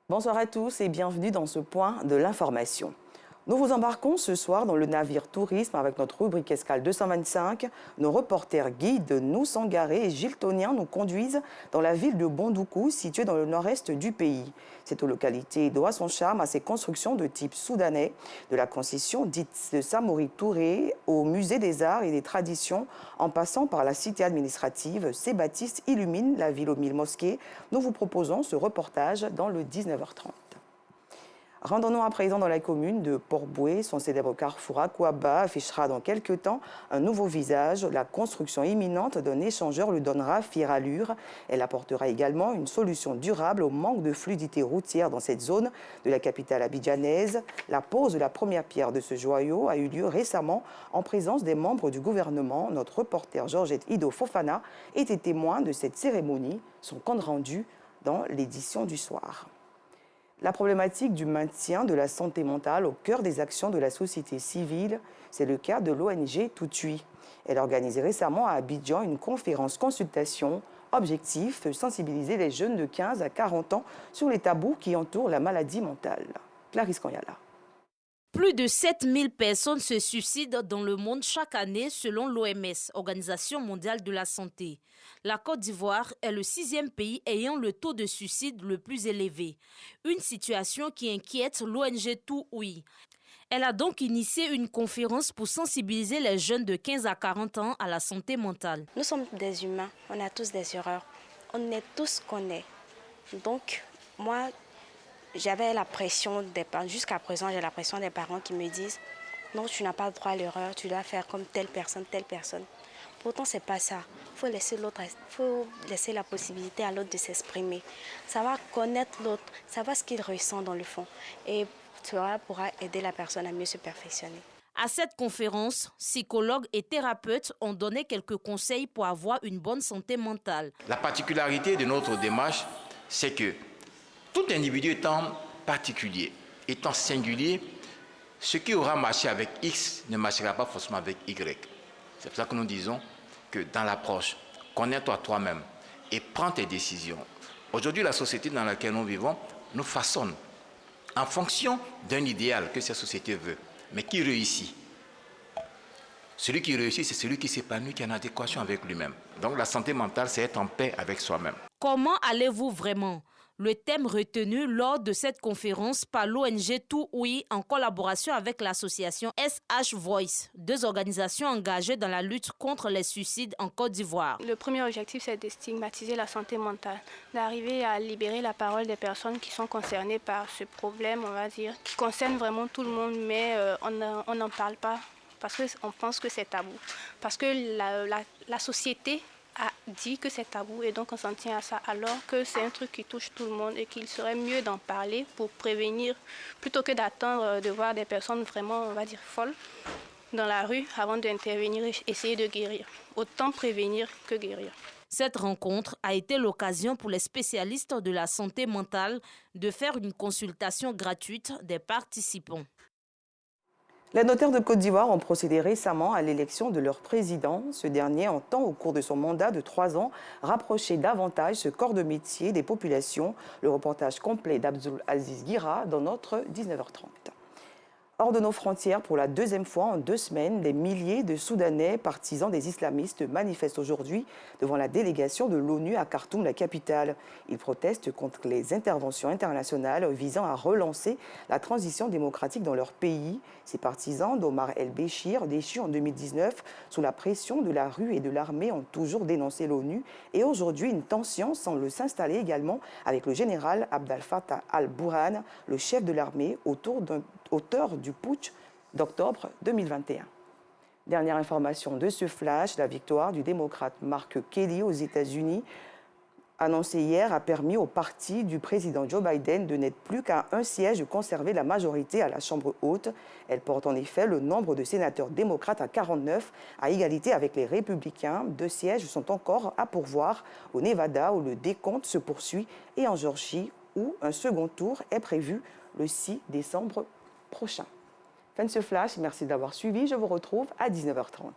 Bonsoir à tous et bienvenue dans ce point de l'information. Nous vous embarquons ce soir dans le navire tourisme avec notre rubrique Escale 225. Nos reporters guides Nou Sangaré et Gilles Tonien nous conduisent dans la ville de Bondoukou, située dans le nord-est du pays. Cette localité doit son charme à ses constructions de type soudanais, de la concession dite de Samori Touré au musée des arts et des traditions, en passant par la cité administrative. Ces bâtisses illuminent la ville aux 1000 mosquées. Nous vous proposons ce reportage dans le 19h30. Rendons-nous à présent dans la commune de Port-Boué. Son célèbre carrefour Aquaba affichera dans quelques temps un nouveau visage. La construction imminente d'un échangeur lui donnera fière allure. Elle apportera également une solution durable au manque de fluidité routière dans cette zone de la capitale abidjanaise. La pose de la première pierre de ce joyau a eu lieu récemment en présence des membres du gouvernement. Notre reporter Georgette Ido Fofana était témoin de cette cérémonie. Son compte rendu dans l'édition du soir. La problématique du maintien de la santé mentale au cœur des actions de la société civile, c'est le cas de l'ONG Toutui. Elle a organisé récemment à Abidjan une conférence consultation. Objectif, sensibiliser les jeunes de 15 à 40 ans sur les tabous qui entourent la maladie mentale. Clarisse Kanyala. Plus de 7000 personnes se suicident dans le monde chaque année selon l'OMS, Organisation mondiale de la santé. La Côte d'Ivoire est le 6e pays ayant le taux de suicide le plus élevé. Une situation qui inquiète l'ONG Toutui. Elle a donc initié une conférence pour sensibiliser les jeunes de 15 à 40 ans à la santé mentale. Nous sommes des humains, on a tous des erreurs. On est tous qu'on est. Donc, moi, j'avais la pression des parents. Jusqu'à présent, j'ai la pression des parents qui me disent « Non, tu n'as pas le droit à l'erreur, tu dois faire comme telle personne, telle personne. » Pourtant, ce n'est pas ça. Il faut laisser la possibilité à l'autre de s'exprimer. Savoir connaître l'autre, savoir ce qu'il ressent dans le fond. Et cela pourra aider la personne à mieux se perfectionner. À cette conférence, psychologues et thérapeutes ont donné quelques conseils pour avoir une bonne santé mentale. La particularité de notre démarche, c'est que tout individu étant particulier, étant singulier, ce qui aura marché avec X ne marchera pas forcément avec Y. C'est pour ça que nous disons que dans l'approche, connais-toi toi-même et prends tes décisions. Aujourd'hui, la société dans laquelle nous vivons nous façonne en fonction d'un idéal que cette société veut. Mais qui réussit? Celui qui réussit, c'est celui qui s'épanouit, qui est en adéquation avec lui-même. Donc la santé mentale, c'est être en paix avec soi-même. Comment allez-vous vraiment? Le thème retenu lors de cette conférence par l'ONG Toutui en collaboration avec l'association SH Voice, deux organisations engagées dans la lutte contre les suicides en Côte d'Ivoire. Le premier objectif, c'est de stigmatiser la santé mentale, d'arriver à libérer la parole des personnes qui sont concernées par ce problème, on va dire, qui concerne vraiment tout le monde, mais on n'en parle pas parce qu'on pense que c'est tabou, parce que la société a dit que c'est tabou et donc on s'en tient à ça, alors que c'est un truc qui touche tout le monde et qu'il serait mieux d'en parler pour prévenir plutôt que d'attendre de voir des personnes vraiment, on va dire, folles dans la rue avant d'intervenir et essayer de guérir. Autant prévenir que guérir. Cette rencontre a été l'occasion pour les spécialistes de la santé mentale de faire une consultation gratuite des participants. Les notaires de Côte d'Ivoire ont procédé récemment à l'élection de leur président. Ce dernier entend, au cours de son mandat de 3 ans, rapprocher davantage ce corps de métier des populations. Le reportage complet d'Abdul Aziz Guira dans notre 19h30. Hors de nos frontières, pour la 2e fois en 2 semaines, des milliers de Soudanais partisans des islamistes manifestent aujourd'hui devant la délégation de l'ONU à Khartoum, la capitale. Ils protestent contre les interventions internationales visant à relancer la transition démocratique dans leur pays. Ces partisans d'Omar el-Béchir, déchu en 2019 sous la pression de la rue et de l'armée, ont toujours dénoncé l'ONU. Et aujourd'hui, une tension semble s'installer également avec le général Abdel Fattah al-Burhan, le chef de l'armée, auteur du putsch d'octobre 2021. Dernière information de ce flash, la victoire du démocrate Mark Kelly aux États-Unis, annoncée hier, a permis au parti du président Joe Biden de n'être plus qu'à un siège de conserver la majorité à la Chambre haute. Elle porte en effet le nombre de sénateurs démocrates à 49, à égalité avec les républicains. 2 sièges sont encore à pourvoir au Nevada, où le décompte se poursuit, et en Géorgie, où un second tour est prévu le 6 décembre prochain. Fin de ce flash, merci d'avoir suivi. Je vous retrouve à 19h30.